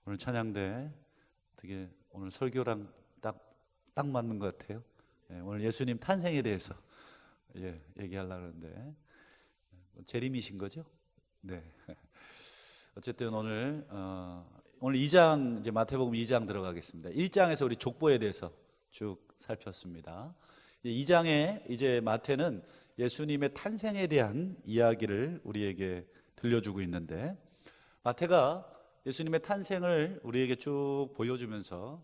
오늘 찬양대 되게 오늘 설교랑 딱 맞는 것 같아요. 오늘 예수님 탄생에 대해서 얘기하려고 하는데 재림이신 거죠? 네. 어쨌든 오늘 2장 이제 마태복음 2장 들어가겠습니다. 1장에서 우리 족보에 대해서 쭉 살폈습니다. 2장에 이제 마태는 예수님의 탄생에 대한 이야기를 우리에게 들려주고 있는데, 마태가 예수님의 탄생을 우리에게 쭉 보여주면서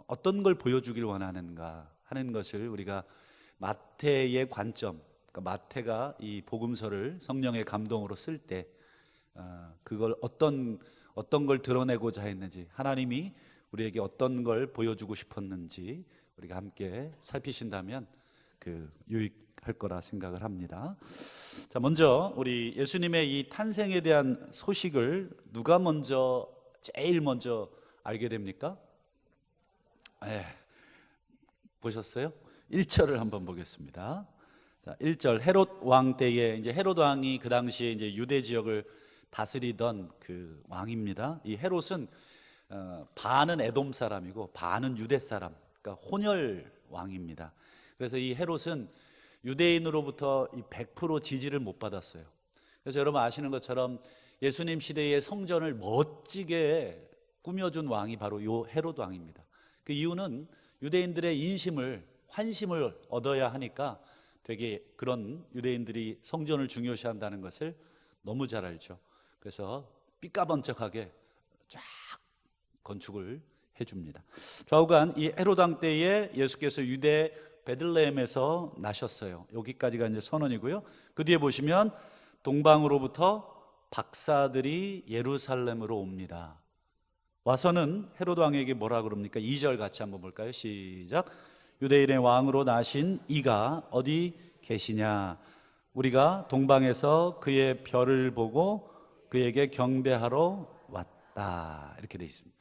어떤 걸 보여주길 원하는가 하는 것을 우리가 마태의 관점, 그러니까 마태가 이 복음서를 성령의 감동으로 쓸 때 그걸 어떤 걸 드러내고자 했는지, 하나님이 우리에게 어떤 걸 보여주고 싶었는지 우리가 함께 살피신다면 유익할 거라 생각을 합니다. 자, 먼저 우리 예수님의 이 탄생에 대한 소식을 누가 제일 먼저 알게 됩니까? 보셨어요? 1절을 한번 보겠습니다. 자, 1절, 헤롯 왕 때에, 이제 헤롯 왕이 그 당시에 이제 유대 지역을 다스리던 그 왕입니다. 이 헤롯은 반은 에돔 사람이고 반은 유대 사람, 그러니까 혼혈 왕입니다. 그래서 이 헤롯은 유대인으로부터 100% 지지를 못 받았어요. 그래서 여러분 아시는 것처럼 예수님 시대의 성전을 멋지게 꾸며준 왕이 바로 요 헤롯 왕입니다. 그 이유는 유대인들의 환심을 얻어야 하니까 되게 그런 유대인들이 성전을 중요시한다는 것을 너무 잘 알죠. 그래서 삐까번쩍하게 쫙 건축을 해줍니다. 좌우간 이 헤롯 왕 때에 예수께서 유대 베들레헴에서 나셨어요. 여기까지가 이제 선언이고요. 그 뒤에 보시면 동방으로부터 박사들이 예루살렘으로 옵니다. 와서는 헤롯 왕에게 뭐라 그럽니까? 2절 같이 한번 볼까요? 시작. 유대인의 왕으로 나신 이가 어디 계시냐? 우리가 동방에서 그의 별을 보고 그에게 경배하러 왔다. 이렇게 되어 있습니다.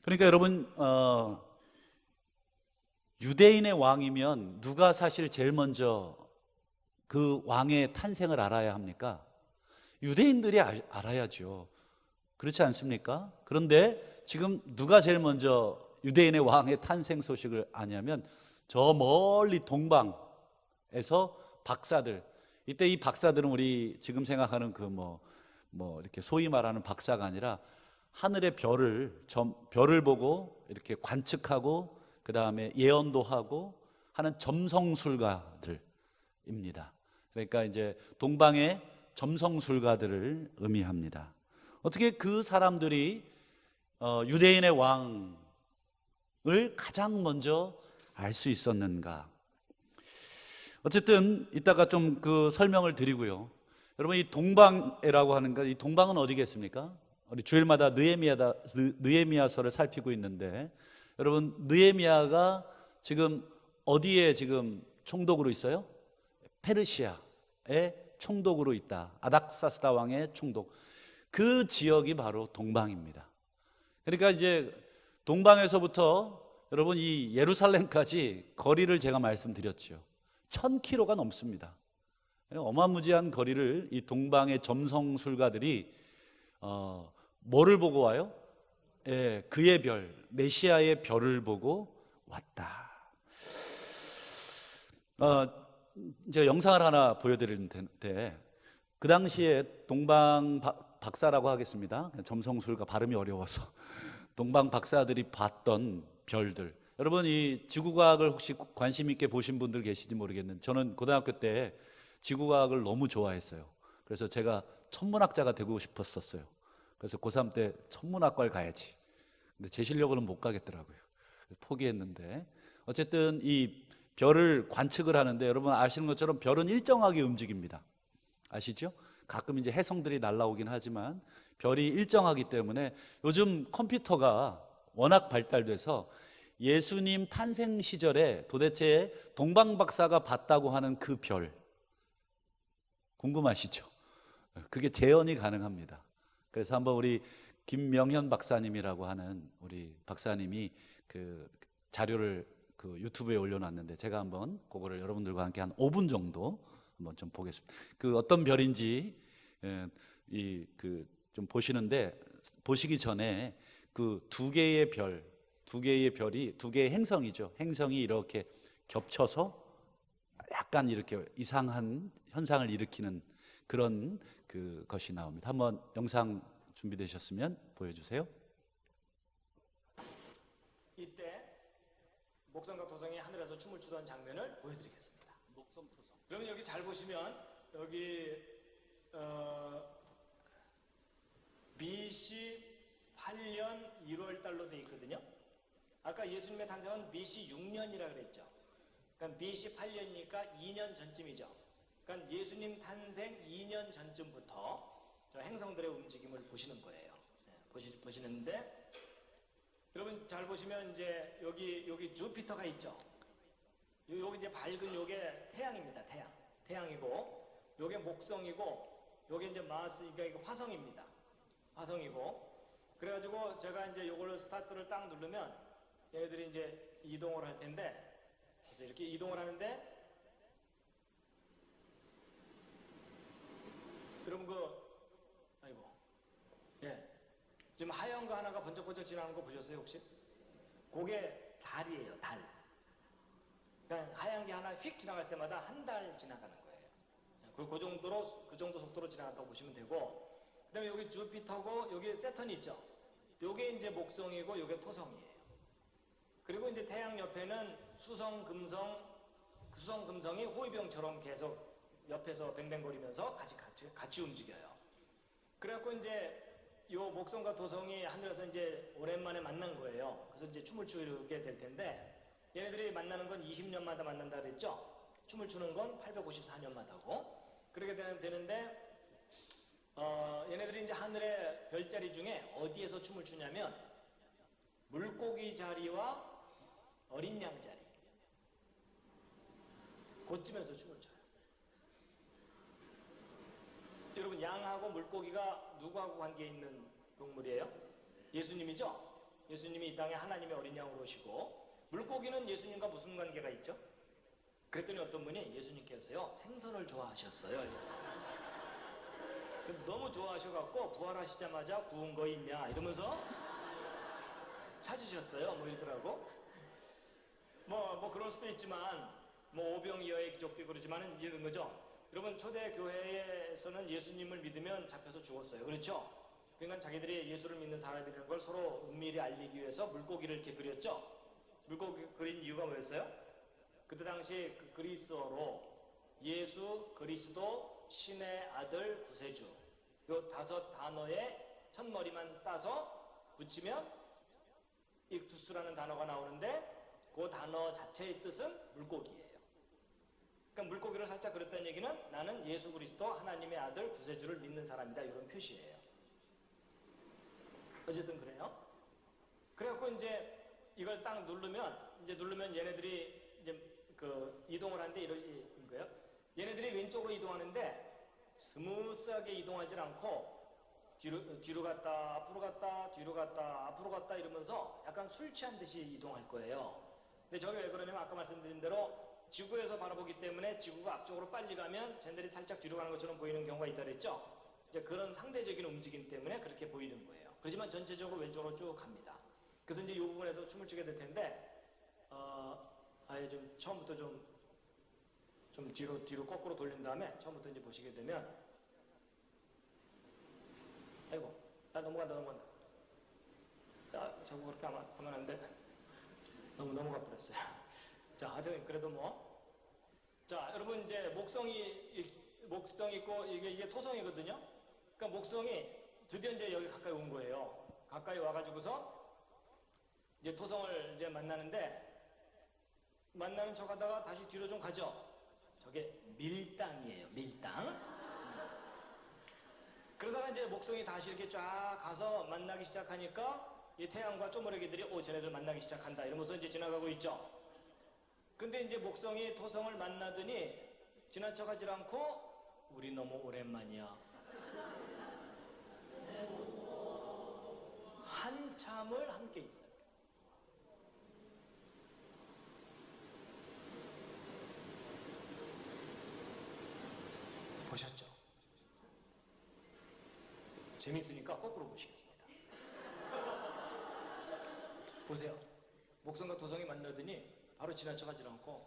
그러니까 여러분, 유대인의 왕이면 누가 사실 제일 먼저 그 왕의 탄생을 알아야 합니까? 유대인들이 알아야죠. 그렇지 않습니까? 그런데 지금 누가 제일 먼저 유대인의 왕의 탄생 소식을 아냐면 저 멀리 동방에서 박사들, 이때 이 박사들은 우리 지금 생각하는 이렇게 소위 말하는 박사가 아니라 하늘의 별을 보고 이렇게 관측하고 그 다음에 예언도 하고 하는 점성술가들입니다. 그러니까 이제 동방의 점성술가들을 의미합니다. 어떻게 그 사람들이 유대인의 왕을 가장 먼저 알 수 있었는가? 어쨌든 이따가 좀 그 설명을 드리고요. 여러분, 이 동방이라고 하는 것, 이 동방은 어디겠습니까? 우리 주일마다 느헤미야서를 살피고 있는데, 여러분, 느헤미야가 지금 어디에 지금 총독으로 있어요? 페르시아의 총독으로 있다. 아닥사스다 왕의 총독. 그 지역이 바로 동방입니다. 그러니까 이제 동방에서부터 여러분 이 예루살렘까지 거리를 제가 말씀드렸죠. 1000km가 넘습니다. 어마무지한 거리를 이 동방의 점성술가들이 뭐를 보고 와요? 그의 별, 메시아의 별을 보고 왔다. 제가 영상을 하나 보여드릴 텐데, 그 당시에 동방 박사라고 하겠습니다. 점성술가 발음이 어려워서 동방 박사들이 봤던 별들. 여러분, 이 지구과학을 혹시 관심 있게 보신 분들 계시지 모르겠는데, 저는 고등학교 때 지구과학을 너무 좋아했어요. 그래서 제가 천문학자가 되고 싶었었어요. 그래서 고3 때 천문학과를 가야지. 근데 제 실력으로는 못 가겠더라고요. 포기했는데, 어쨌든 이 별을 관측을 하는데, 여러분 아시는 것처럼 별은 일정하게 움직입니다. 아시죠? 가끔 이제 해성들이 날아오긴 하지만 별이 일정하기 때문에 요즘 컴퓨터가 워낙 발달돼서 예수님 탄생 시절에 도대체 동방 박사가 봤다고 하는 그 별, 궁금하시죠? 그게 재현이 가능합니다. 그래서 한번 우리 김명현 박사님이라고 하는 우리 박사님이 그 자료를 그 유튜브에 올려놨는데, 제가 한번 그거를 여러분들과 함께 한 5분 정도 한번 좀 보겠습니다. 그 어떤 별인지 좀 보시는데 보시기 전에 그 두 개의 별, 두 개의 별이 두 개의 행성이죠. 행성이 이렇게 겹쳐서 약간 이렇게 이상한 현상을 일으키는 그런 것이 나옵니다. 한번 영상 준비되셨으면 보여주세요. 이때 목성과 토성이 하늘에서 춤을 추던 장면을 보여드리겠습니다. 목성 토성. 그러면 여기 잘 보시면 여기 BC 8년 1월 달로 돼 있거든요. 아까 예수님의 탄생은 BC 6년이라 그랬죠. 그러니까 BC 8년이니까 2년 전쯤이죠. 그러니까 예수님 탄생 2년 전쯤부터 저 행성들의 움직임을 보시는 거예요. 보시는데 여러분 잘 보시면 이제 여기 주피터가 있죠. 여기 이제 밝은 요게 태양입니다. 태양이고 요게 목성이고 요게 이제 마스, 그러니까 화성입니다. 화성이고 그래가지고 제가 이제 요걸로 스타트를 딱 누르면 얘네들이 이제 이동을 할 텐데 그래서 이렇게 이동을 하는데 여러분 아이고 지금 하얀 거 하나가 번쩍번쩍 지나가는 거 보셨어요 혹시? 그게 달이에요. 달. 그러니까 하얀 게 하나 휙 지나갈 때마다 한 달 지나가는 거예요. 그 정도 속도로 지나갔다고 보시면 되고, 그다음에 여기 주피터고 여기 세턴이 있죠. 요게 이제 목성이고 요게 토성이에요. 그리고 이제 태양 옆에는 수성, 금성이 호위병처럼 계속 옆에서 뱅뱅거리면서 같이 움직여요. 그래갖고 이제 요 목성과 토성이 하늘에서 이제 오랜만에 만난 거예요. 그래서 이제 춤을 추게 될 텐데 얘네들이 만나는 건 20년마다 만난다 그랬죠. 춤을 추는 건 854년마다고. 그렇게 되는데 얘네들이 이제 하늘의 별자리 중에 어디에서 춤을 추냐면 물고기 자리와 어린 양 자리 그쯤에서 춤을 춰요. 여러분 양하고 물고기가 누구하고 관계 있는 동물이에요? 예수님이죠? 예수님이 이 땅에 하나님의 어린 양으로 오시고 물고기는 예수님과 무슨 관계가 있죠? 그랬더니 어떤 분이 예수님께서요 생선을 좋아하셨어요. 너무 좋아하셔갖고 부활하시자마자 구운 거 있냐 이러면서 찾으셨어요. 뭐 이러더라고. 뭐 그럴 수도 있지만 뭐 오병이어의 기적도 그러지만은 이런 거죠. 여러분 초대 교회에서는 예수님을 믿으면 잡혀서 죽었어요. 그렇죠? 그러니까 자기들이 예수를 믿는 사람이라는 걸 서로 은밀히 알리기 위해서 물고기를 이렇게 그렸죠. 물고기 그린 이유가 뭐였어요? 그때 당시 그 그리스어로 예수, 그리스도, 신의 아들, 구세주 요 5단어의 첫머리만 따서 붙이면 익투스라는 단어가 나오는데 그 단어 자체의 뜻은 물고기예요. 그러니까 물고기를 살짝 그렸다는 얘기는 나는 예수 그리스도 하나님의 아들 구세주를 믿는 사람이다 이런 표시예요. 어쨌든 그래요. 그래갖고 이제 이걸 딱 누르면 얘네들이 이제 그 이동을 하는데 이런 거예요. 얘네들이 왼쪽으로 이동하는데 스무스하게 이동하지 않고 뒤로 갔다 앞으로 갔다 뒤로 갔다 앞으로 갔다 이러면서 약간 술 취한 듯이 이동할 거예요. 근데 저게 왜 그러냐면 아까 말씀드린 대로 지구에서 바라보기 때문에 지구가 앞쪽으로 빨리 가면 쟤네들이 살짝 뒤로 가는 것처럼 보이는 경우가 있다 그랬죠. 이제 그런 상대적인 움직임 때문에 그렇게 보이는 거예요. 그렇지만 전체적으로 왼쪽으로 쭉 갑니다. 그래서 이제 이 부분에서 춤을 추게 될 텐데 아예 좀 처음부터 좀 뒤로 거꾸로 돌린 다음에 처음부터 이제 보시게 되면 아이고 넘어간다. 저거 그렇게 하면 안 돼. 너무 넘어가 버렸어요. 자, 하여튼 그래도 자, 여러분 이제 목성이 있고 이게 토성이거든요. 그러니까 목성이 드디어 이제 여기 가까이 온 거예요. 가까이 와가지고서 이제 토성을 이제 만나는 척 하다가 다시 뒤로 좀 가죠. 저게 밀당이에요. 밀당. 그러다가 이제 목성이 다시 이렇게 쫙 가서 만나기 시작하니까 이 태양과 쪼무레기들이 쟤네들 만나기 시작한다 이러면서 이제 지나가고 있죠. 근데 이제 목성이 토성을 만나더니 지나쳐가지 않고 우리 너무 오랜만이야. 한참을 함께 있어요. 보셨죠? 재밌으니까 거꾸로 보시겠습니다. 보세요. 목성과 도성이 만나더니 바로 지나쳐가지 않고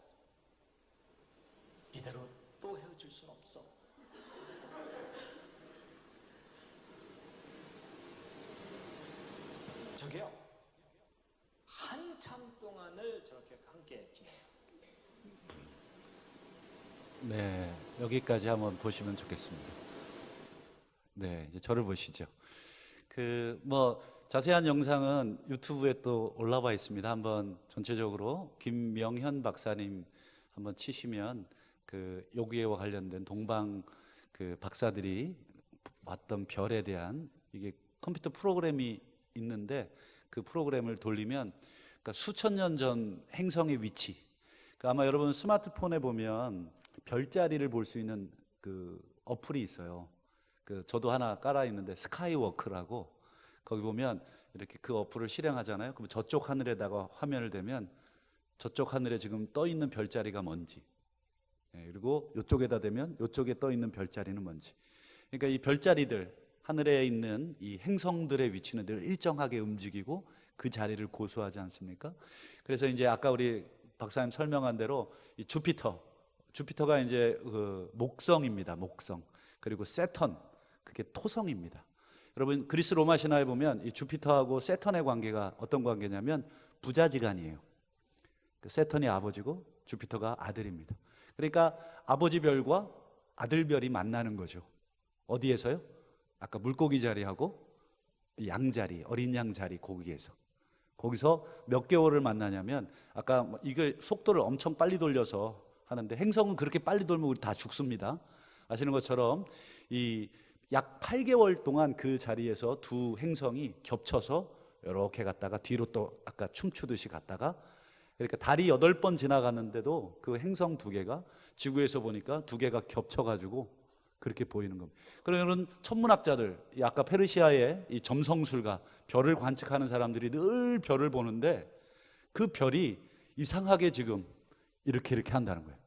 이대로 또 헤어질 수는 없어. 저게요, 한참 동안을 저렇게 함께 지내요. 네, 여기까지 한번 보시면 좋겠습니다. 네, 이제 저를 보시죠. 자세한 영상은 유튜브에 또 올라와 있습니다. 한번 전체적으로 김명현 박사님 한번 치시면 여기와 관련된 동방 박사들이 왔던 별에 대한 이게 컴퓨터 프로그램이 있는데 그 프로그램을 돌리면 그러니까 수천 년 전 행성의 위치, 그러니까 아마 여러분 스마트폰에 보면 별자리를 볼 수 있는 어플이 있어요. 저도 하나 깔아 있는데 스카이워크라고, 거기 보면 이렇게 그 어플을 실행하잖아요. 그럼 저쪽 하늘에다가 화면을 대면 저쪽 하늘에 지금 떠 있는 별자리가 뭔지, 그리고 이쪽에다 대면 이쪽에 떠 있는 별자리는 뭔지. 그러니까 이 별자리들, 하늘에 있는 이 행성들의 위치는 늘 일정하게 움직이고 그 자리를 고수하지 않습니까? 그래서 이제 아까 우리 박사님 설명한 대로 이 주피터가 이제 목성입니다. 목성. 그리고 세턴, 그게 토성입니다. 여러분 그리스 로마 신화에 보면 이 주피터하고 세턴의 관계가 어떤 관계냐면 부자지간이에요. 세턴이 아버지고 주피터가 아들입니다. 그러니까 아버지 별과 아들 별이 만나는 거죠. 어디에서요? 아까 물고기 자리하고 양자리, 어린 양 자리, 거기서 몇 개월을 만나냐면, 아까 이거 속도를 엄청 빨리 돌려서 하는데 행성은 그렇게 빨리 돌면 우리 다 죽습니다. 아시는 것처럼 이 약 8개월 동안 그 자리에서 두 행성이 겹쳐서 이렇게 갔다가 뒤로 또 아까 춤추듯이 갔다가, 그러니까 달이 8번 지나갔는데도 그 행성 두 개가 지구에서 보니까 두 개가 겹쳐가지고 그렇게 보이는 겁니다. 그러면 천문학자들, 아까 페르시아의 이 점성술가, 별을 관측하는 사람들이 늘 별을 보는데 그 별이 이상하게 지금 이렇게 한다는 거예요.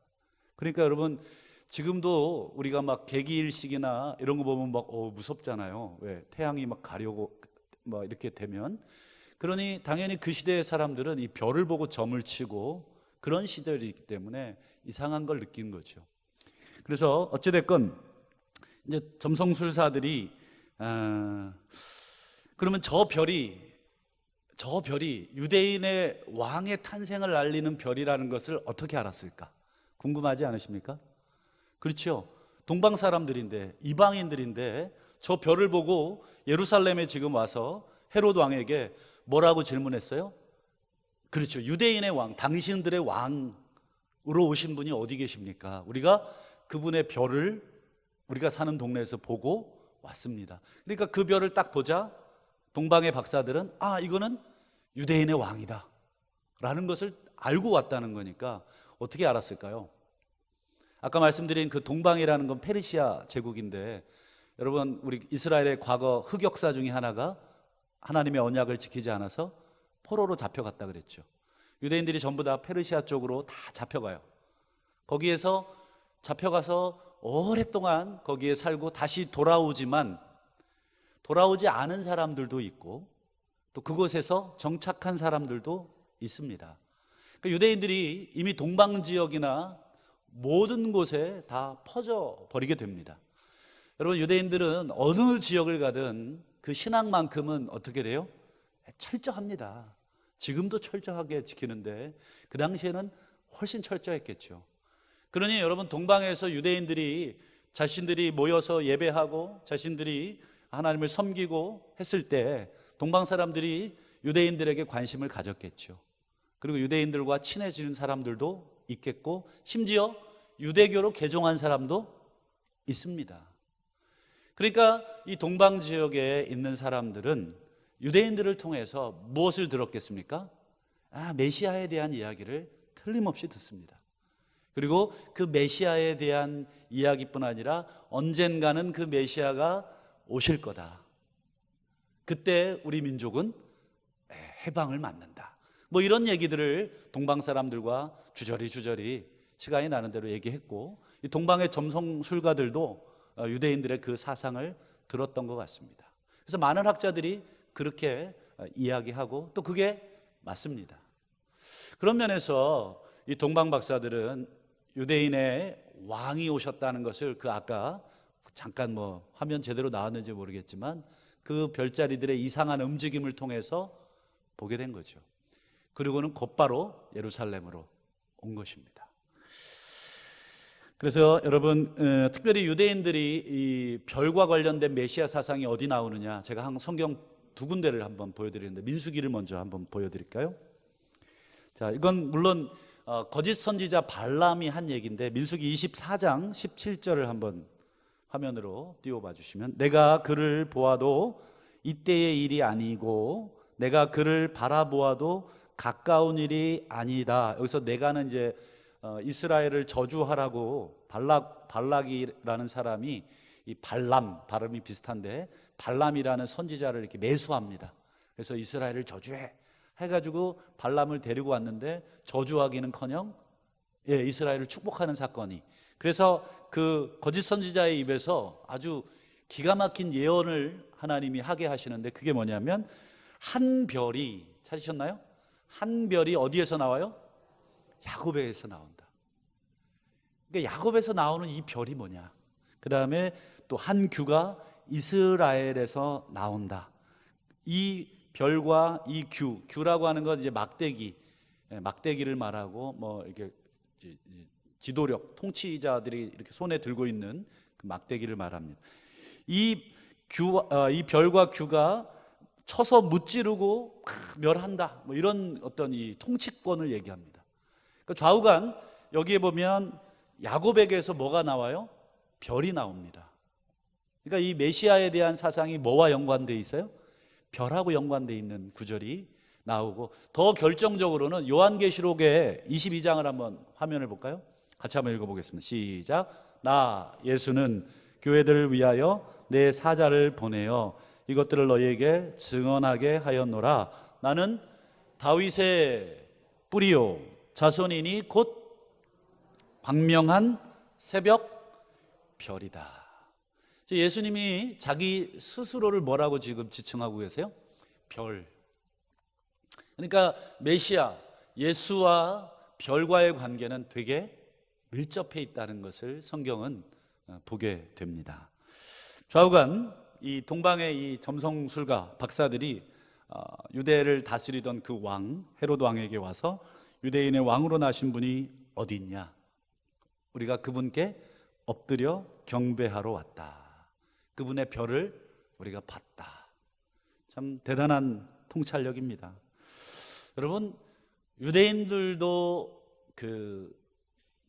그러니까 여러분 지금도 우리가 막 개기일식이나 이런 거 보면 막 무섭잖아요. 왜? 태양이 막 가려고 막 이렇게 되면. 그러니 당연히 그 시대의 사람들은 이 별을 보고 점을 치고 그런 시절이기 때문에 이상한 걸 느낀 거죠. 그래서 어찌됐건 이제 점성술사들이 그러면 저 별이 유대인의 왕의 탄생을 알리는 별이라는 것을 어떻게 알았을까? 궁금하지 않으십니까? 그렇죠. 동방 사람들인데, 이방인들인데 저 별을 보고 예루살렘에 지금 와서 헤롯 왕에게 뭐라고 질문했어요? 그렇죠. 유대인의 왕, 당신들의 왕으로 오신 분이 어디 계십니까? 우리가 그분의 별을 우리가 사는 동네에서 보고 왔습니다. 그러니까 그 별을 딱 보자 동방의 박사들은 이거는 유대인의 왕이다 라는 것을 알고 왔다는 거니까 어떻게 알았을까요? 아까 말씀드린 그 동방이라는 건 페르시아 제국인데, 여러분 우리 이스라엘의 과거 흑역사 중에 하나가 하나님의 언약을 지키지 않아서 포로로 잡혀갔다 그랬죠. 유대인들이 전부 다 페르시아 쪽으로 다 잡혀가요. 거기에서 잡혀가서 오랫동안 거기에 살고 다시 돌아오지만 돌아오지 않은 사람들도 있고 또 그곳에서 정착한 사람들도 있습니다. 그러니까 유대인들이 이미 동방 지역이나 모든 곳에 다 퍼져 버리게 됩니다. 여러분 유대인들은 어느 지역을 가든 그 신앙만큼은 어떻게 돼요? 철저합니다. 지금도 철저하게 지키는데 그 당시에는 훨씬 철저했겠죠. 그러니 여러분 동방에서 유대인들이 자신들이 모여서 예배하고 자신들이 하나님을 섬기고 했을 때 동방 사람들이 유대인들에게 관심을 가졌겠죠. 그리고 유대인들과 친해지는 사람들도 있겠고 심지어 유대교로 개종한 사람도 있습니다. 그러니까 이 동방 지역에 있는 사람들은 유대인들을 통해서 무엇을 들었겠습니까? 메시아에 대한 이야기를 틀림없이 듣습니다. 그리고 그 메시아에 대한 이야기뿐 아니라 언젠가는 그 메시아가 오실 거다. 그때 우리 민족은 해방을 맞는다. 이런 얘기들을 동방 사람들과 주저리 시간이 나는 대로 얘기했고, 이 동방의 점성술가들도 유대인들의 그 사상을 들었던 것 같습니다. 그래서 많은 학자들이 그렇게 이야기하고 또 그게 맞습니다. 그런 면에서 이 동방 박사들은 유대인의 왕이 오셨다는 것을 그 아까 잠깐 뭐 화면 제대로 나왔는지 모르겠지만 그 별자리들의 이상한 움직임을 통해서 보게 된 거죠. 그리고는 곧바로 예루살렘으로 온 것입니다. 그래서 여러분, 특별히 유대인들이 이 별과 관련된 메시아 사상이 어디 나오느냐, 제가 성경 두 군데를 한번 보여드리는데 민수기를 먼저 한번 보여드릴까요? 자, 이건 물론 거짓 선지자 발람이 한 얘기인데 민수기 24장 17절을 한번 화면으로 띄워봐 주시면, 내가 그를 보아도 이때의 일이 아니고 내가 그를 바라보아도 가까운 일이 아니다. 여기서 내가는 이제 이스라엘을 저주하라고 발락이라는 사람이 이 발람, 발음이 비슷한데 발람이라는 선지자를 이렇게 매수합니다. 그래서 이스라엘을 저주해 해가지고 발람을 데리고 왔는데 저주하기는커녕 이스라엘을 축복하는 사건이, 그래서 그 거짓 선지자의 입에서 아주 기가 막힌 예언을 하나님이 하게 하시는데, 그게 뭐냐면 한 별이, 찾으셨나요? 한 별이 어디에서 나와요? 야곱에서 나온다. 그러니까 야곱에서 나오는 이 별이 뭐냐, 그 다음에 또 한 규가 이스라엘에서 나온다. 이 별과 이 규라고 하는 건 이제 막대기를 말하고, 뭐 이렇게 지도력, 통치자들이 이렇게 손에 들고 있는 그 막대기를 말합니다. 이 별과 규가 쳐서 무찌르고 멸한다, 뭐 이런 어떤 이 통치권을 얘기합니다. 그러니까 좌우간 여기에 보면 야곱에게서 뭐가 나와요? 별이 나옵니다. 그러니까 이 메시아에 대한 사상이 뭐와 연관되어 있어요? 별하고 연관되어 있는 구절이 나오고, 더 결정적으로는 요한계시록의 22장을 한번 화면을 볼까요? 같이 한번 읽어보겠습니다. 시작. 나 예수는 교회들을 위하여 내 사자를 보내어 이것들을 너희에게 증언하게 하였노라. 나는 다윗의 뿌리요 자손이니 곧 광명한 새벽 별이다. 예수님이 자기 스스로를 뭐라고 지금 지칭하고 계세요? 별. 그러니까 메시아, 예수와 별과의 관계는 되게 밀접해 있다는 것을 성경은 보게 됩니다. 좌우간 이 동방의 이 점성술가 박사들이 유대를 다스리던 그 왕 헤롯 왕에게 와서 유대인의 왕으로 나신 분이 어디 있냐, 우리가 그분께 엎드려 경배하러 왔다, 그분의 별을 우리가 봤다. 참 대단한 통찰력입니다. 여러분, 유대인들도 그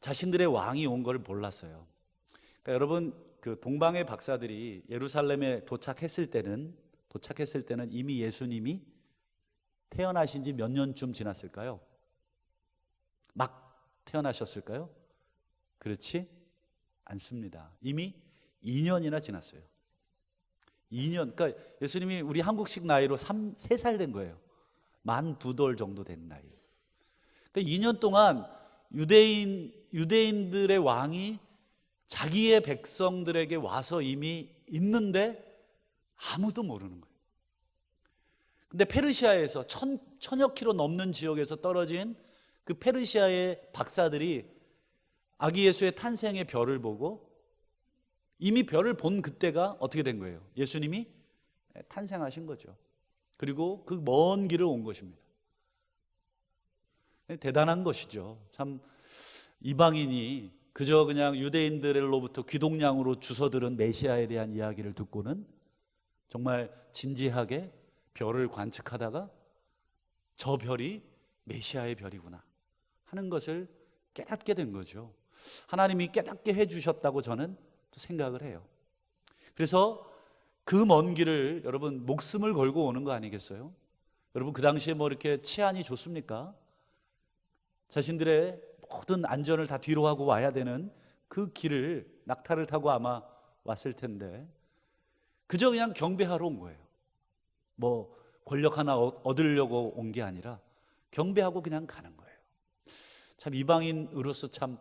자신들의 왕이 온 걸 몰랐어요. 그러니까 여러분, 그 동방의 박사들이 예루살렘에 도착했을 때는 이미 예수님이 태어나신 지 몇 년쯤 지났을까요? 막 태어나셨을까요? 그렇지 않습니다. 이미 2년이나 지났어요. 2년, 그러니까 예수님이 우리 한국식 나이로 3살 된 거예요. 만 2돌 정도 된 나이. 그러니까 2년 동안 유대인들의 왕이 자기의 백성들에게 와서 이미 있는데 아무도 모르는 거예요. 근데 페르시아에서 천여 킬로 넘는 지역에서 떨어진 그 페르시아의 박사들이 아기 예수의 탄생의 별을 보고, 이미 별을 본 그때가 어떻게 된 거예요? 예수님이 탄생하신 거죠. 그리고 그 먼 길을 온 것입니다. 대단한 것이죠. 참 이방인이 그저 그냥 유대인들로부터 귀동냥으로 주워들은 메시아에 대한 이야기를 듣고는 정말 진지하게 별을 관측하다가 저 별이 메시아의 별이구나 하는 것을 깨닫게 된 거죠. 하나님이 깨닫게 해주셨다고 저는 또 생각을 해요. 그래서 그 먼 길을 여러분 목숨을 걸고 오는 거 아니겠어요? 여러분, 그 당시에 뭐 이렇게 치안이 좋습니까? 자신들의 모든 안전을 다 뒤로 하고 와야 되는 그 길을 낙타를 타고 아마 왔을 텐데 그저 그냥 경배하러 온 거예요. 뭐 권력 하나 얻으려고 온 게 아니라 경배하고 그냥 가는 거예요. 참 이방인으로서 참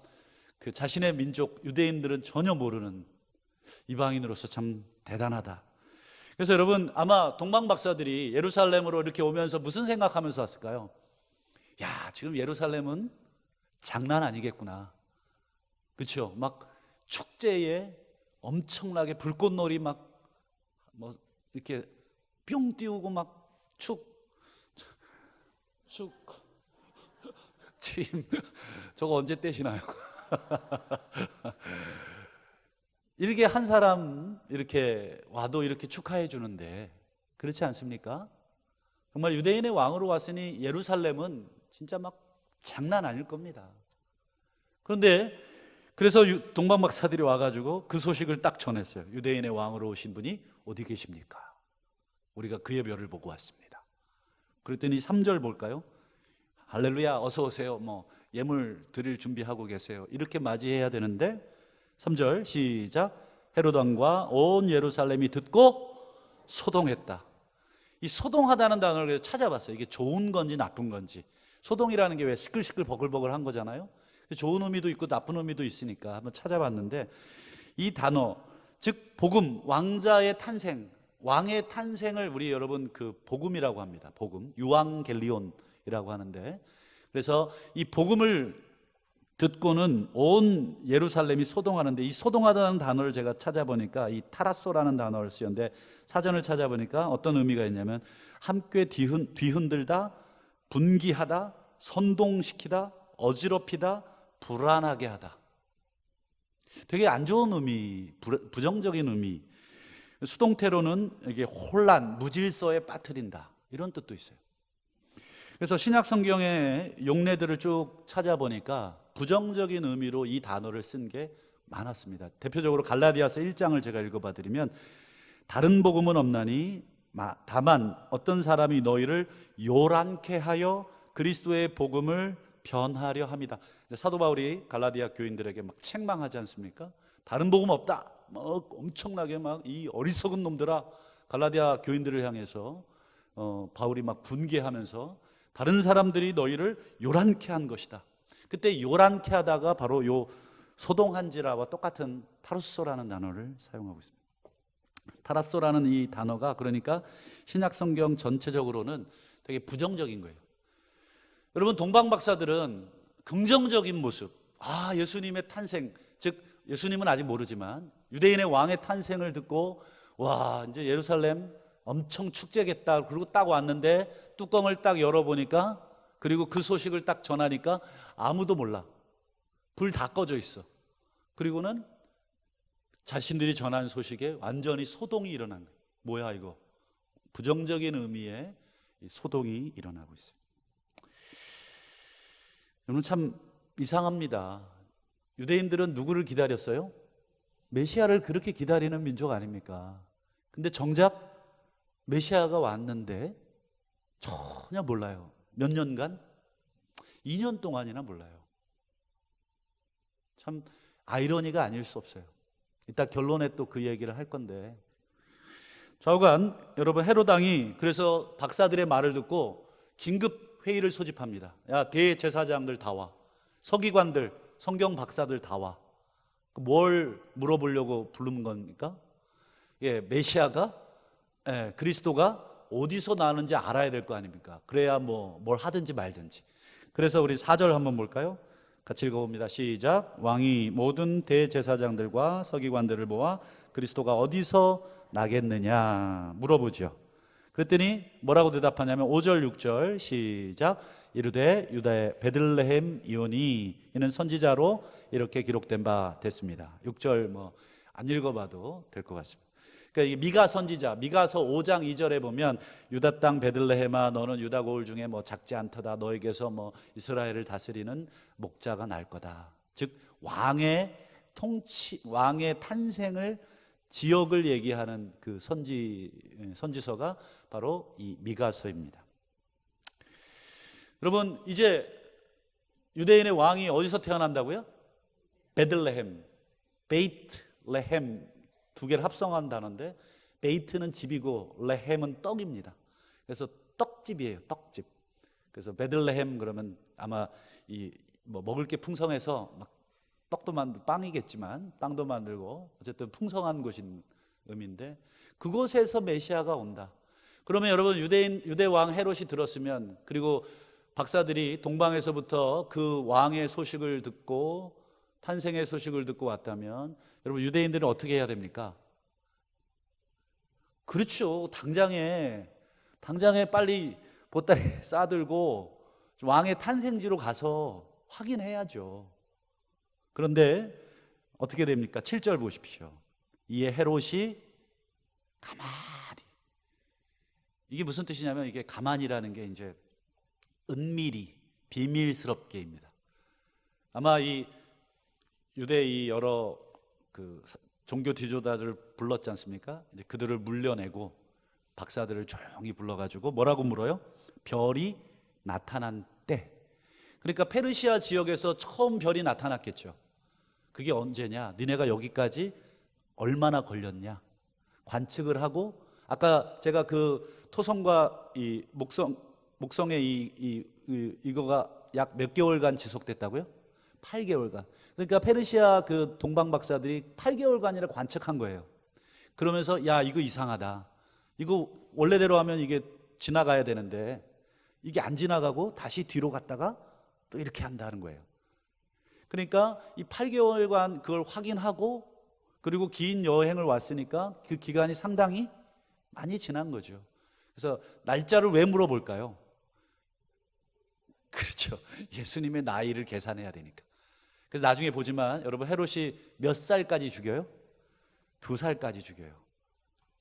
그 자신의 민족 유대인들은 전혀 모르는 이방인으로서 참 대단하다. 그래서 여러분, 아마 동방 박사들이 예루살렘으로 이렇게 오면서 무슨 생각하면서 왔을까요? 야, 지금 예루살렘은 장난 아니겠구나. 그렇죠? 막 축제에 엄청나게 불꽃놀이 막 뭐 이렇게 뿅 띄우고 막 지금 저거 언제 떼시나요? 이렇게 한 사람 이렇게 와도 이렇게 축하해 주는데 그렇지 않습니까? 정말 유대인의 왕으로 왔으니 예루살렘은 진짜 막 장난 아닐 겁니다. 그런데 그래서 동방 박사들이 와가지고 그 소식을 딱 전했어요. 유대인의 왕으로 오신 분이 어디 계십니까? 우리가 그의 별을 보고 왔습니다. 그랬더니 3절 볼까요? 할렐루야, 어서 오세요. 뭐 예물 드릴 준비하고 계세요. 이렇게 맞이해야 되는데 3절 시작. 헤롯 왕과 온 예루살렘이 듣고 소동했다. 이 소동하다는 단어를 찾아봤어요. 이게 좋은 건지 나쁜 건지. 소동이라는 게 왜 시끌시끌 버글버글한 거잖아요. 좋은 의미도 있고 나쁜 의미도 있으니까 한번 찾아봤는데 이 단어, 즉 복음, 왕자의 탄생, 왕의 탄생을 우리 여러분 그 복음이라고 합니다. 복음, 유앙겔리온이라고 하는데, 그래서 이 복음을 듣고는 온 예루살렘이 소동하는데, 이 소동하다는 단어를 제가 찾아보니까 이 타라소라는 단어를 쓰였는데 사전을 찾아보니까 어떤 의미가 있냐면 함께 뒤흔들다, 분기하다, 선동시키다, 어지럽히다, 불안하게 하다. 되게 안 좋은 의미, 부정적인 의미. 수동태로는 이게 혼란, 무질서에 빠뜨린다, 이런 뜻도 있어요. 그래서 신약 성경의 용례들을 쭉 찾아보니까 부정적인 의미로 이 단어를 쓴 게 많았습니다. 대표적으로 갈라디아서 1장을 제가 읽어봐 드리면 다른 복음은 없나니 다만 어떤 사람이 너희를 요란케 하여 그리스도의 복음을 변하려 합니다. 사도 바울이 갈라디아 교인들에게 막 책망하지 않습니까? 다른 복음 없다, 막 엄청나게 막 이 어리석은 놈들아, 갈라디아 교인들을 향해서 바울이 막 분개하면서 다른 사람들이 너희를 요란케 한 것이다. 그때 요란케 하다가 바로 요 소동한지라와 똑같은 타루소라는 단어를 사용하고 있습니다. 타라소라는 이 단어가 그러니까 신약 성경 전체적으로는 되게 부정적인 거예요. 여러분, 동방 박사들은 긍정적인 모습, 예수님의 탄생, 즉 예수님은 아직 모르지만 유대인의 왕의 탄생을 듣고 와, 이제 예루살렘 엄청 축제겠다. 그리고 딱 왔는데 뚜껑을 딱 열어보니까, 그리고 그 소식을 딱 전하니까 아무도 몰라. 불 다 꺼져 있어. 그리고는 자신들이 전한 소식에 완전히 소동이 일어난 거예요. 뭐야 이거? 부정적인 의미의 소동이 일어나고 있어요. 여러분, 참 이상합니다. 유대인들은 누구를 기다렸어요? 메시아를 그렇게 기다리는 민족 아닙니까? 근데 정작 메시아가 왔는데 전혀 몰라요. 몇 년간? 2년 동안이나 몰라요. 참 아이러니가 아닐 수 없어요. 이따 결론에 또 그 얘기를 할 건데, 좌우간 여러분, 헤롯 왕이 그래서 박사들의 말을 듣고 긴급 회의를 소집합니다. 야, 대제사장들 다 와, 서기관들, 성경 박사들 다 와. 뭘 물어보려고 부른 겁니까? 메시아가, 그리스도가 어디서 나는지 알아야 될 거 아닙니까? 그래야 뭘 하든지 말든지. 그래서 우리 4절 한번 볼까요? 같이 읽어봅니다. 시작. 왕이 모든 대제사장들과 서기관들을 모아 그리스도가 어디서 나겠느냐 물어보죠. 그랬더니 뭐라고 대답하냐면 5절 6절 시작. 이르되 유다의 베들레헴 이오니, 이는 선지자로 이렇게 기록된 바 됐습니다. 6절 안 읽어봐도 될 것 같습니다. 그러니까 이 미가 선지자, 미가서 5장 2절에 보면 유다 땅 베들레헴아, 너는 유다 고을 중에 작지 않도다. 너에게서 이스라엘을 다스리는 목자가 날 거다. 즉 왕의 탄생을, 지역을 얘기하는 그 선지서가 바로 이 미가서입니다. 여러분, 이제 유대인의 왕이 어디서 태어난다고요? 베들레헴, 베이트레헴, 두 개를 합성한 단어인데, 베이트는 집이고 레헴은 떡입니다. 그래서 떡집이에요, 떡집. 그래서 베들레헴 그러면 아마 먹을 게 풍성해서 떡도 만들고, 빵이겠지만 빵도 만들고 어쨌든 풍성한 곳인 의미인데, 그곳에서 메시아가 온다. 그러면 여러분, 유대 왕 헤롯이 들었으면, 그리고 박사들이 동방에서부터 그 왕의 소식을 듣고 탄생의 소식을 듣고 왔다면 여러분 유대인들은 어떻게 해야 됩니까? 그렇죠. 당장에 빨리 보따리 싸들고 왕의 탄생지로 가서 확인해야죠. 그런데 어떻게 됩니까? 7절 보십시오. 이에 헤롯이 가만히, 이게 무슨 뜻이냐면 이게 가만히라는 게 이제 은밀히 비밀스럽게입니다. 아마 이 유대의 여러 그 종교 지도자들을 불렀지 않습니까? 이제 그들을 물려내고 박사들을 조용히 불러가지고 뭐라고 물어요? 별이 나타난 때. 그러니까 페르시아 지역에서 처음 별이 나타났겠죠. 그게 언제냐? 니네가 여기까지 얼마나 걸렸냐? 관측을 하고, 아까 제가 그 토성과 이 목성의 이거가 약 몇 개월간 지속됐다고요? 8개월간. 그러니까 페르시아 그 동방 박사들이 8개월간이나 관측한 거예요. 그러면서 야, 이거 이상하다. 이거 원래대로 하면 이게 지나가야 되는데 이게 안 지나가고 다시 뒤로 갔다가 또 이렇게 한다는 거예요. 그러니까 이 8개월간 그걸 확인하고 그리고 긴 여행을 왔으니까 그 기간이 상당히 많이 지난 거죠. 그래서 날짜를 왜 물어볼까요? 그렇죠. 예수님의 나이를 계산해야 되니까. 그래서 나중에 보지만 여러분 헤롯이 몇 살까지 죽여요? 2살까지 죽여요.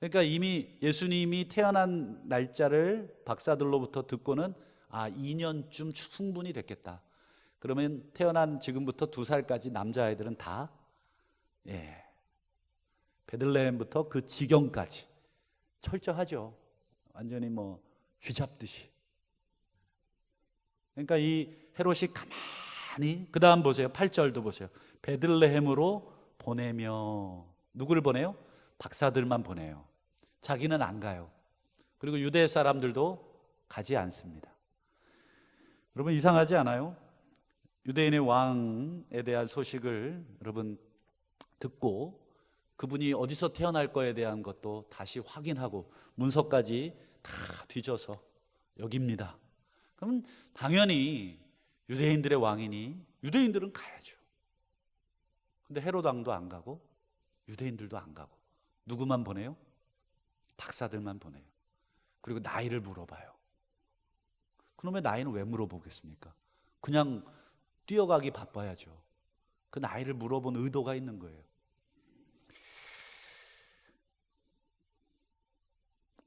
그러니까 이미 예수님이 태어난 날짜를 박사들로부터 듣고는 2년쯤 충분히 됐겠다. 그러면 태어난 지금부터 2살까지 남자아이들은 다 베들레헴부터 그 지경까지 철저하죠. 완전히 뭐 쥐잡듯이. 그러니까 이 헤롯이 가만히, 그 다음 보세요. 8절도 보세요. 베들레헴으로 보내며, 누구를 보내요? 박사들만 보내요. 자기는 안 가요. 그리고 유대 사람들도 가지 않습니다. 여러분 이상하지 않아요? 유대인의 왕에 대한 소식을 여러분 듣고 그분이 어디서 태어날 거에 대한 것도 다시 확인하고 문서까지 다 뒤져서 여깁니다. 그럼 당연히 유대인들의 왕이니 유대인들은 가야죠. 근데 헤롯 왕도 안 가고 유대인들도 안 가고 누구만 보내요? 박사들만 보내요. 그리고 나이를 물어봐요. 그놈의 나이는 왜 물어보겠습니까? 그냥 뛰어가기 바빠야죠. 그 나이를 물어본 의도가 있는 거예요.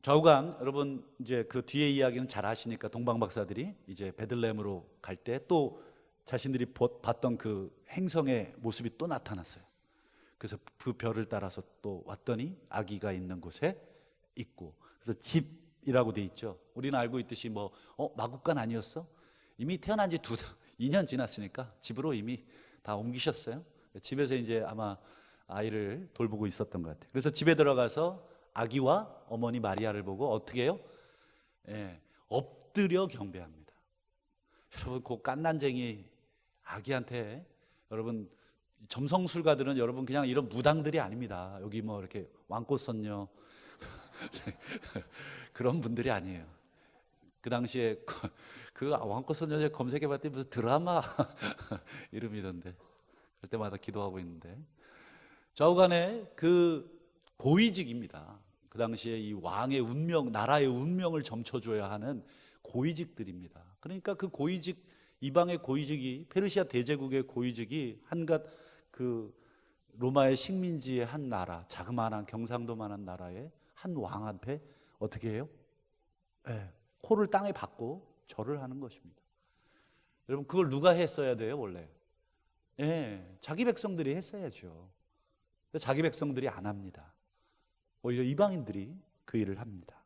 좌우간 여러분 이제 그 뒤에 이야기는 잘 아시니까 동방 박사들이 이제 베들레헴으로 갈 때 또 자신들이 봤던 그 행성의 모습이 또 나타났어요. 그래서 그 별을 따라서 또 왔더니 아기가 있는 곳에 있고, 그래서 집이라고 돼 있죠. 우리는 알고 있듯이 뭐 마구간 아니었어? 이미 태어난 지 2년 지났으니까 집으로 이미 다 옮기셨어요. 집에서 이제 아마 아이를 돌보고 있었던 것 같아요. 그래서 집에 들어가서 아기와 어머니 마리아를 보고 어떻게 해요? 엎드려 경배합니다. 여러분 그 깐난쟁이 아기한테 여러분 점성술가들은 여러분 그냥 이런 무당들이 아닙니다. 여기 뭐 이렇게 왕꽃선녀 그런 분들이 아니에요. 그 당시에 그 왕꽃선녀 검색해봤더니 무슨 드라마 이름이던데 그럴 때마다 기도하고 있는데 좌우간에 그 고위직입니다. 그 당시에 이 왕의 운명, 나라의 운명을 점쳐줘야 하는 고위직들입니다. 그러니까 그 고위직, 이방의 고위직이, 페르시아 대제국의 고위직이 한갓 그 로마의 식민지의 한 나라, 자그마한 경상도만한 나라의 한 왕한테 어떻게 해요? 코를 땅에 박고 절을 하는 것입니다. 여러분 그걸 누가 했어야 돼요 원래? 자기 백성들이 했어야죠. 자기 백성들이 안 합니다. 오히려 이방인들이 그 일을 합니다.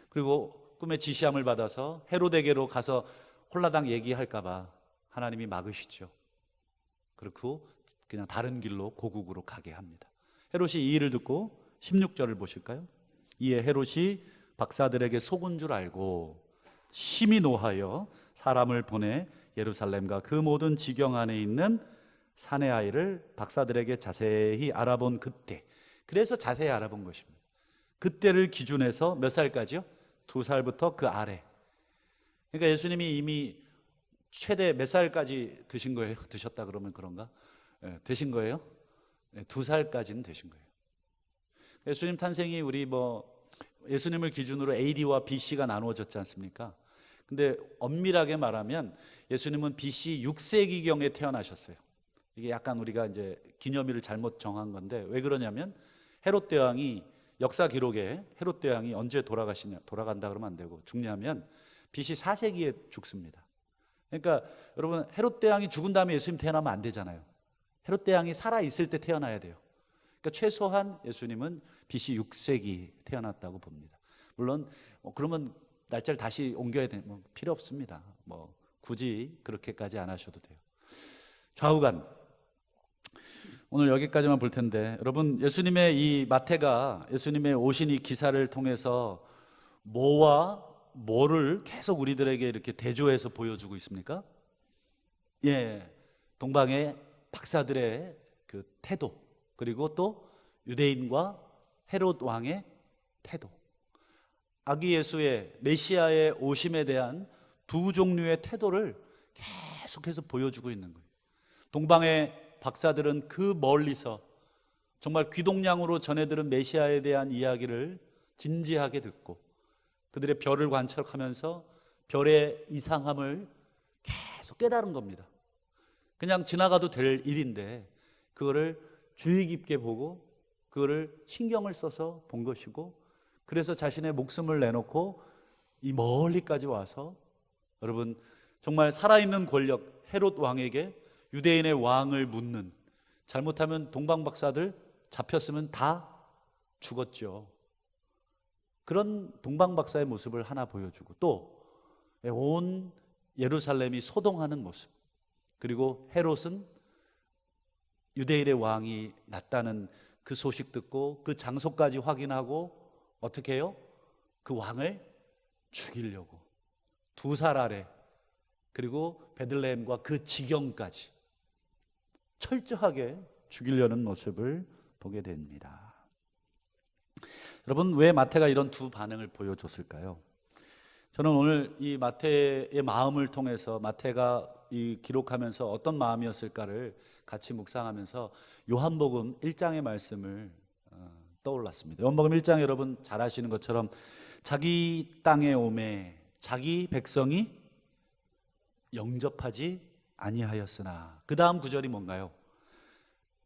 그리고 꿈의 지시함을 받아서 헤롯에게로 가서 홀라당 얘기할까 봐 하나님이 막으시죠. 그렇고 그냥 다른 길로 고국으로 가게 합니다. 헤롯이 이 일을 듣고 16절을 보실까요? 이에 헤롯이 박사들에게 속은 줄 알고 심히 노하여 사람을 보내 예루살렘과 그 모든 지경 안에 있는 사내 아이를 박사들에게 자세히 알아본 그때, 그래서 자세히 알아본 것입니다. 그때를 기준해서 몇 살까지요? 2살부터 그 아래. 그러니까 예수님이 이미 최대 몇 살까지 드신 거예요? 드셨다 그러면 그런가? 예, 되신 거예요? 예, 2살까지는 되신 거예요. 예수님 탄생이 우리 예수님을 기준으로 AD와 BC가 나누어졌지 않습니까? 근데 엄밀하게 말하면 예수님은 BC 6세기경에 태어나셨어요. 이게 약간 우리가 이제 기념일을 잘못 정한 건데, 왜 그러냐면 헤롯 대왕이 역사 기록에 헤롯 대왕이 언제 돌아간다 그러면 안 되고, 죽냐면 BC 4세기에 죽습니다. 그러니까 여러분, 헤롯 대왕이 죽은 다음에 예수님 태어나면 안 되잖아요. 헤롯 대왕이 살아 있을 때 태어나야 돼요. 그러니까 최소한 예수님은 BC 6세기 태어났다고 봅니다. 물론 그러면 날짜를 다시 옮겨야 되는 필요 없습니다. 굳이 그렇게까지 안 하셔도 돼요. 좌우간, 오늘 여기까지만 볼 텐데, 여러분, 예수님의 이 마태가 예수님의 오신 이 기사를 통해서 뭐와 뭐를 계속 우리들에게 이렇게 대조해서 보여주고 있습니까? 예, 동방의 박사들의 그 태도, 그리고 또 유대인과 헤롯 왕의 태도, 아기 예수의 메시아의 오심에 대한 두 종류의 태도를 계속해서 보여주고 있는 거예요. 동방의 박사들은 그 멀리서 정말 귀동냥으로 전해 들은 메시아에 대한 이야기를 진지하게 듣고 그들의 별을 관찰하면서 별의 이상함을 계속 깨달은 겁니다. 그냥 지나가도 될 일인데 그거를 주의 깊게 보고 그거를 신경을 써서 본 것이고, 그래서 자신의 목숨을 내놓고 이 멀리까지 와서, 여러분, 정말 살아있는 권력 헤롯 왕에게 유대인의 왕을 묻는, 잘못하면 동방 박사들 잡혔으면 다 죽었죠. 그런 동방 박사의 모습을 하나 보여주고, 또 온 예루살렘이 소동하는 모습, 그리고 헤롯은 유대인의 왕이 났다는 그 소식 듣고 그 장소까지 확인하고 어떻게 해요? 그 왕을 죽이려고 2살 아래, 그리고 베들레헴과 그 지경까지 철저하게 죽이려는 모습을 보게 됩니다. 여러분, 왜 마태가 이런 두 반응을 보여줬을까요? 저는 오늘 이 마태의 마음을 통해서 마태가 이 기록하면서 어떤 마음이었을까를 같이 묵상하면서 요한복음 1장의 말씀을 떠올랐습니다. 요한복음 1장, 여러분 잘 아시는 것처럼 자기 땅에 오매 자기 백성이 영접하지 아니하였으나, 그 다음 구절이 뭔가요?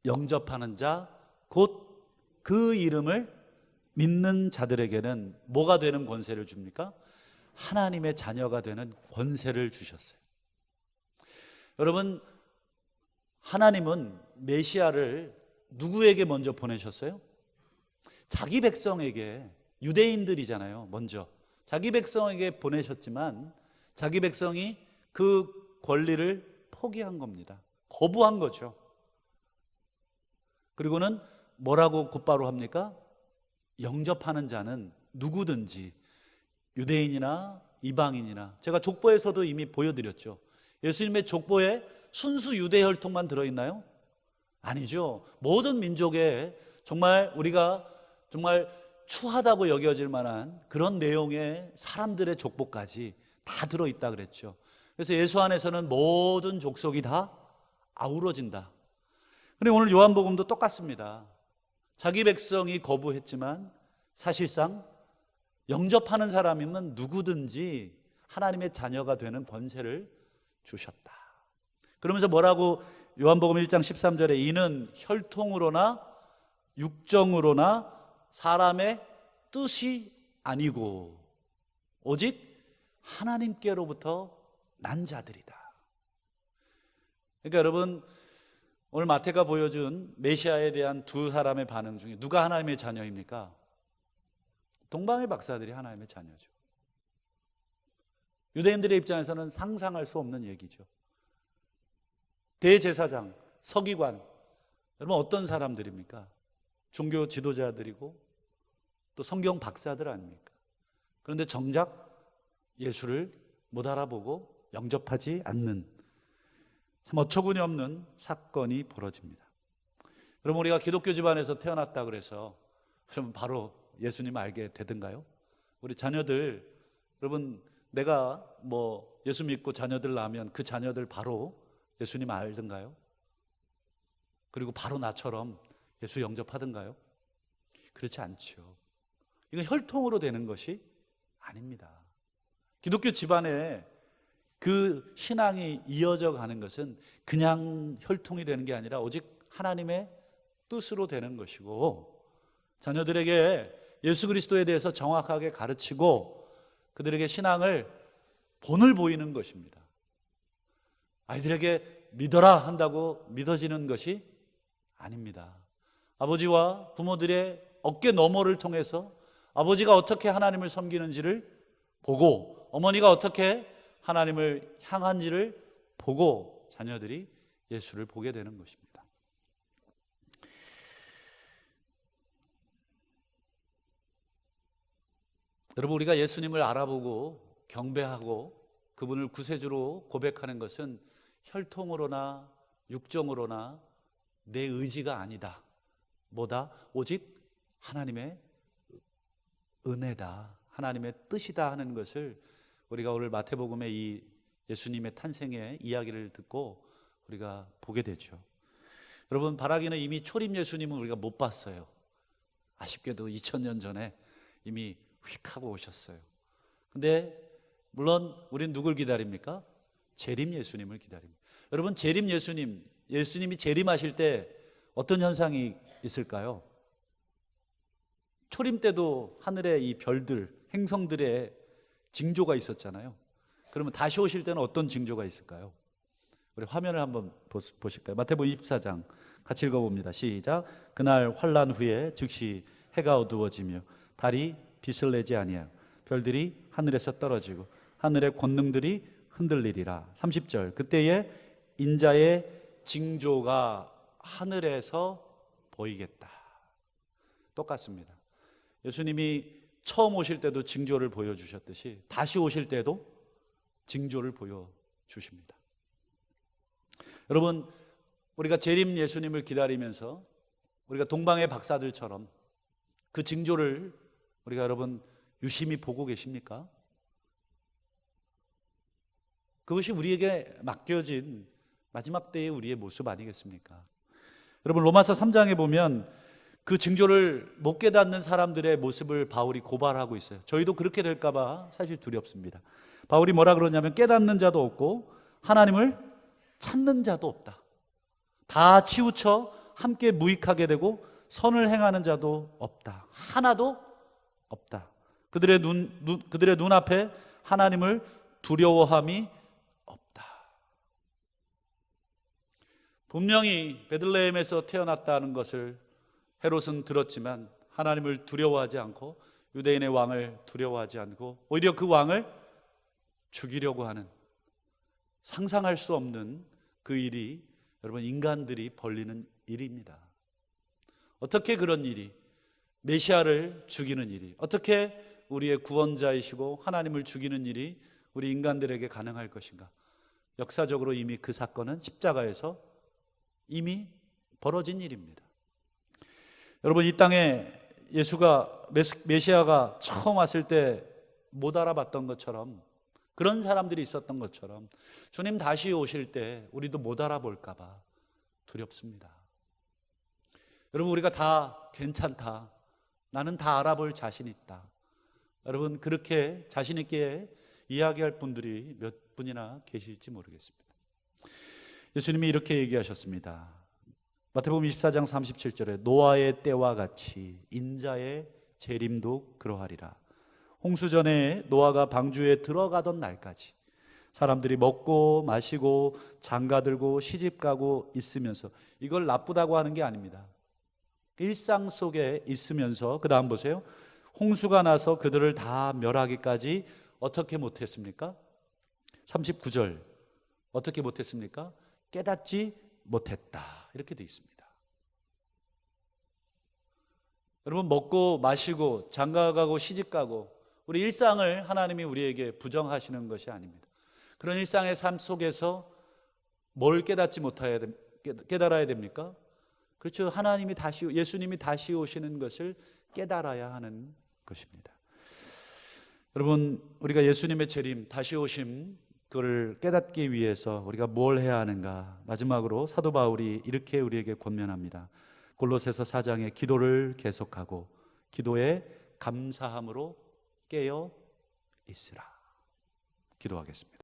영접하는 자 곧 그 이름을 믿는 자들에게는 뭐가 되는 권세를 줍니까? 하나님의 자녀가 되는 권세를 주셨어요. 여러분, 하나님은 메시아를 누구에게 먼저 보내셨어요? 자기 백성에게, 유대인들이잖아요. 먼저 자기 백성에게 보내셨지만 자기 백성이 그 권리를 포기한 겁니다. 거부한 거죠. 그리고는 뭐라고 곧바로 합니까? 영접하는 자는 누구든지, 유대인이나 이방인이나. 제가 족보에서도 이미 보여드렸죠. 예수님의 족보에 순수 유대 혈통만 들어있나요? 아니죠. 모든 민족에 정말 우리가 정말 추하다고 여겨질 만한 그런 내용의 사람들의 족보까지 다 들어있다 그랬죠. 그래서 예수 안에서는 모든 족속이 다 아우러진다. 그런데 오늘 요한복음도 똑같습니다. 자기 백성이 거부했지만 사실상 영접하는 사람이면 누구든지 하나님의 자녀가 되는 권세를 주셨다. 그러면서 뭐라고 요한복음 1장 13절에 이는 혈통으로나 육정으로나 사람의 뜻이 아니고 오직 하나님께로부터 난 자들이다. 그러니까 여러분, 오늘 마태가 보여준 메시아에 대한 두 사람의 반응 중에 누가 하나님의 자녀입니까? 동방의 박사들이 하나님의 자녀죠. 유대인들의 입장에서는 상상할 수 없는 얘기죠. 대제사장, 서기관, 여러분 어떤 사람들입니까? 종교 지도자들이고 또 성경 박사들 아닙니까? 그런데 정작 예수를 못 알아보고 영접하지 않는, 참 어처구니 없는 사건이 벌어집니다. 여러분, 우리가 기독교 집안에서 태어났다 그래서 그러면 바로 예수님 알게 되든가요? 우리 자녀들 여러분, 내가 뭐 예수 믿고 자녀들 낳으면 그 자녀들 바로 예수님 알던가요? 그리고 바로 나처럼 예수 영접하던가요? 그렇지 않죠. 이건 혈통으로 되는 것이 아닙니다. 기독교 집안에 그 신앙이 이어져 가는 것은 그냥 혈통이 되는 게 아니라 오직 하나님의 뜻으로 되는 것이고, 자녀들에게 예수 그리스도에 대해서 정확하게 가르치고 그들에게 신앙을 본을 보이는 것입니다. 아이들에게 믿어라 한다고 믿어지는 것이 아닙니다. 아버지와 부모들의 어깨 너머를 통해서 아버지가 어떻게 하나님을 섬기는지를 보고 어머니가 어떻게 하나님을 향한지를 보고 자녀들이 예수를 보게 되는 것입니다. 여러분, 우리가 예수님을 알아보고 경배하고 그분을 구세주로 고백하는 것은 혈통으로나 육정으로나 내 의지가 아니다. 뭐다? 오직 하나님의 은혜다, 하나님의 뜻이다 하는 것을 우리가 오늘 마태복음의 이 예수님의 탄생의 이야기를 듣고 우리가 보게 되죠. 여러분, 바라기는 이미 초림 예수님은 우리가 못 봤어요. 아쉽게도 2000년 전에 이미 휙 하고 오셨어요. 근데 물론 우리는 누굴 기다립니까? 재림 예수님을 기다립니다. 여러분, 재림 예수님이 재림하실 때 어떤 현상이 있을까요? 초림 때도 하늘에 이 별들, 행성들의 징조가 있었잖아요. 그러면 다시 오실 때는 어떤 징조가 있을까요? 우리 화면을 한번 보실까요? 마태복음 24장 같이 읽어봅니다. 시작. 그날 환난 후에 즉시 해가 어두워지며 달이 빛을 내지 아니하고 별들이 하늘에서 떨어지고 하늘의 권능들이 흔들리리라. 30절. 그때에 인자의 징조가 하늘에서 보이겠다. 똑같습니다. 예수님이 처음 오실 때도 징조를 보여주셨듯이 다시 오실 때도 징조를 보여주십니다. 여러분, 우리가 재림 예수님을 기다리면서 우리가 동방의 박사들처럼 그 징조를 우리가 여러분 유심히 보고 계십니까? 그것이 우리에게 맡겨진 마지막 때의 우리의 모습 아니겠습니까? 여러분, 로마서 3장에 보면 그 징조를 못 깨닫는 사람들의 모습을 바울이 고발하고 있어요. 저희도 그렇게 될까 봐 사실 두렵습니다. 바울이 뭐라 그러냐면 깨닫는 자도 없고 하나님을 찾는 자도 없다. 다 치우쳐 함께 무익하게 되고 선을 행하는 자도 없다. 하나도 없다. 그들의 눈앞에 하나님을 두려워함이 없다. 분명히 베들레헴에서 태어났다는 것을 헤롯은 들었지만 하나님을 두려워하지 않고 유대인의 왕을 두려워하지 않고 오히려 그 왕을 죽이려고 하는, 상상할 수 없는 그 일이 여러분 인간들이 벌리는 일입니다. 어떻게 그런 일이, 메시아를 죽이는 일이, 어떻게 우리의 구원자이시고 하나님을 죽이는 일이 우리 인간들에게 가능할 것인가? 역사적으로 이미 그 사건은 십자가에서 이미 벌어진 일입니다. 여러분, 이 땅에 예수가 메시아가 처음 왔을 때 못 알아봤던 것처럼, 그런 사람들이 있었던 것처럼 주님 다시 오실 때 우리도 못 알아볼까 봐 두렵습니다. 여러분, 우리가 다 괜찮다, 나는 다 알아볼 자신 있다, 여러분 그렇게 자신 있게 이야기할 분들이 몇 분이나 계실지 모르겠습니다. 예수님이 이렇게 얘기하셨습니다. 마태복음 24장 37절에 노아의 때와 같이 인자의 재림도 그러하리라. 홍수전에 노아가 방주에 들어가던 날까지 사람들이 먹고 마시고 장가들고 시집가고 있으면서, 이걸 나쁘다고 하는 게 아닙니다. 일상 속에 있으면서, 그 다음 보세요. 홍수가 나서 그들을 다 멸하기까지 어떻게 못했습니까? 39절 어떻게 못했습니까? 깨닫지 못했다, 이렇게 되어 있습니다. 여러분, 먹고 마시고 장가가고 시집가고 우리 일상을 하나님이 우리에게 부정하시는 것이 아닙니다. 그런 일상의 삶 속에서 뭘 깨달아야 됩니까? 그렇죠. 예수님이 다시 오시는 것을 깨달아야 하는 것입니다. 여러분, 우리가 예수님의 재림, 다시 오심, 그걸 깨닫기 위해서 우리가 뭘 해야 하는가? 마지막으로 사도 바울이 이렇게 우리에게 권면합니다. 골로새서 4장에 기도를 계속하고 기도에 감사함으로 깨어 있으라. 기도하겠습니다.